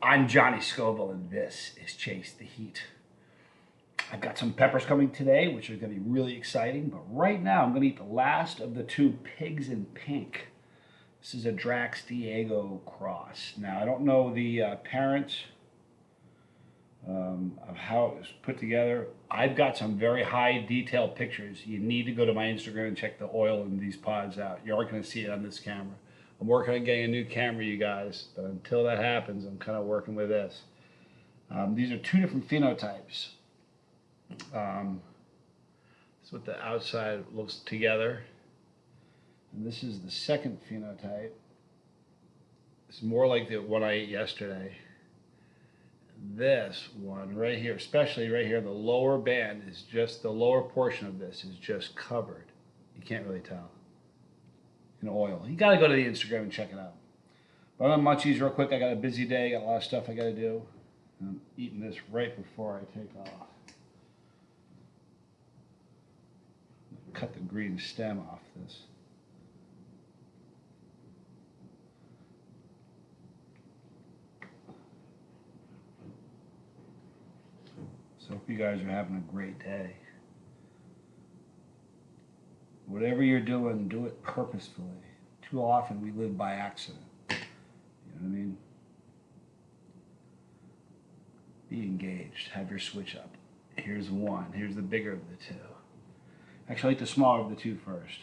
I'm Johnny Scoville, and this is Chase the Heat. I've got some peppers coming today, which are going to be really exciting, but right now I'm going to eat the last of the two pigs in pink. This is a Drax Diego cross. Now, I don't know the parents of how it was put together. I've got some very high detailed pictures. You need to go to my Instagram and check the oil in these pods out. You aren't going to see it on this camera. I'm working on getting a new camera, you guys, but until that happens, I'm kind of working with this. These are two different phenotypes. That's what the outside looks together. And this is the second phenotype. It's more like the one I ate yesterday. This one right here, especially right here, the lower band is just, the lower portion of this is just covered. You can't really tell. In oil. You got to go to the Instagram and check it out. But I'm going to munchies real quick. I got a busy day. Got a lot of stuff I got to do. I'm eating this right before I take off. Cut the green stem off this. So hope you guys are having a great day. Whatever you're doing, do it purposefully. Too often we live by accident. You know what I mean? Be engaged. Have your switch up. Here's one. Here's the bigger of the two. Actually, I like the smaller of the two first.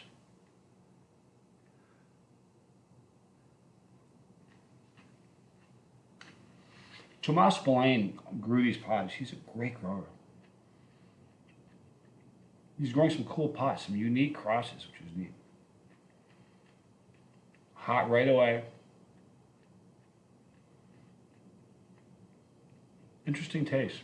Tomas Spillane grew these pods. He's a great grower. He's growing some cool pods, some unique crosses, which is neat. Hot right away. Interesting taste.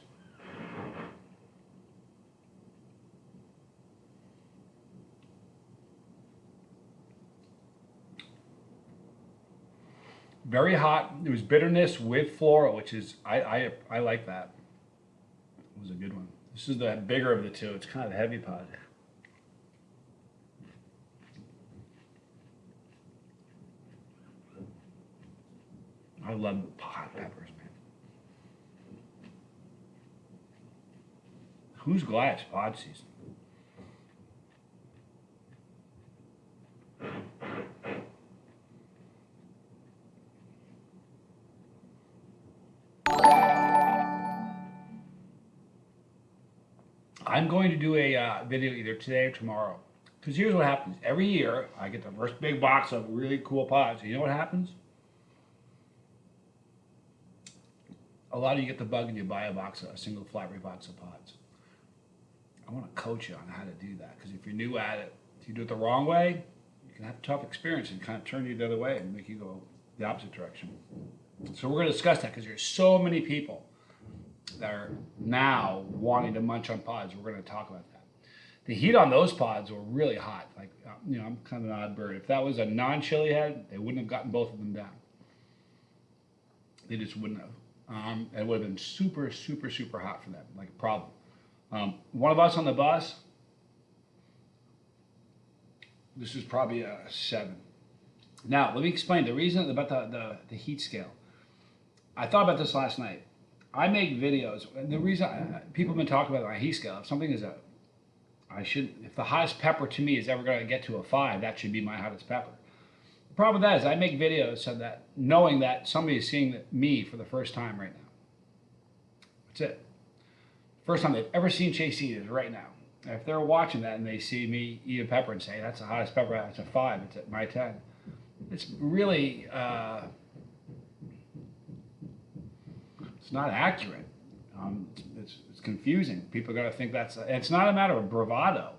Very hot. There was bitterness with floral, which is, I like that. It was a good one. This is the bigger of the two. It's kind of a heavy pod. I love hot peppers, man. Who's glad it's pod season? I'm going to do a video either today or tomorrow. Because here's what happens. Every year, I get the first big box of really cool pods. You know what happens? A lot of you get the bug and you buy a single flat rate box of pods. I want to coach you on how to do that. Because if you're new at it, if you do it the wrong way, you can have a tough experience and kind of turn you the other way and make you go the opposite direction. So we're going to discuss that because there's so many people that are now wanting to munch on pods. We're going to talk about that. The heat on those pods were really hot. Like, you know, I'm kind of an odd bird. If that was a non-chili head, they wouldn't have gotten both of them down. They just wouldn't have. It would have been super, super, super hot for them, like a problem. One of us on the bus, this is probably a 7. Now, let me explain the reason about the heat scale. I thought about this last night. I make videos, and the reason people have been talking about my heat scale, if something is if the hottest pepper to me is ever going to get to a 5, that should be my hottest pepper. The problem with that is I make videos so that knowing that somebody is seeing me for the first time right now. That's it. First time they've ever seen Chase eat is right now. And if they're watching that and they see me eat a pepper and say, that's the hottest pepper, that's a 5, it's at my 10. It's really, it's not accurate. It's confusing. People are going to think it's not a matter of bravado.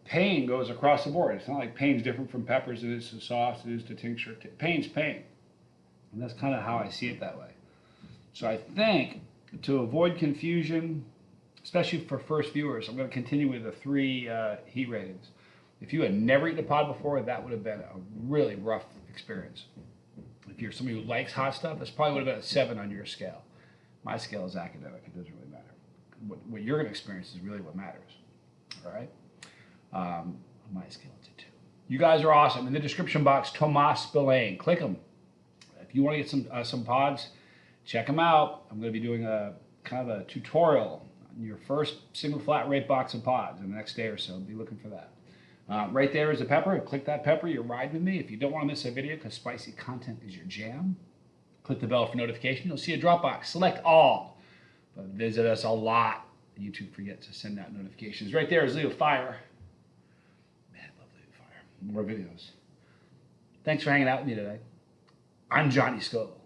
Pain goes across the board. It's not like pain's different from peppers, it is to sauce, it is to tincture. Pain's pain. And that's kind of how I see it that way. So I think to avoid confusion, especially for first viewers, I'm going to continue with the 3 heat ratings. If you had never eaten a pod before, that would have been a really rough experience. If you're somebody who likes hot stuff, this probably would have been a 7 on your scale. My scale is academic. It doesn't really matter. What you're going to experience is really what matters. All right? My scale, it's a 2. You guys are awesome. In the description box, Tomas Spillane. Click them. If you want to get some pods, Check them out. I'm going to be doing a kind of a tutorial on your first single flat rate box of pods in the next day or so. Be looking for that. Right there is a pepper. Click that pepper. You're riding with me. If you don't want to miss a video because spicy content is your jam, click the bell for notification. You'll see a drop box. Select all. But visit us a lot. YouTube forgets to send out notifications. Right there is Leo Fire. Man, I love Leo Fire. More videos. Thanks for hanging out with me today. I'm Johnny Scoville.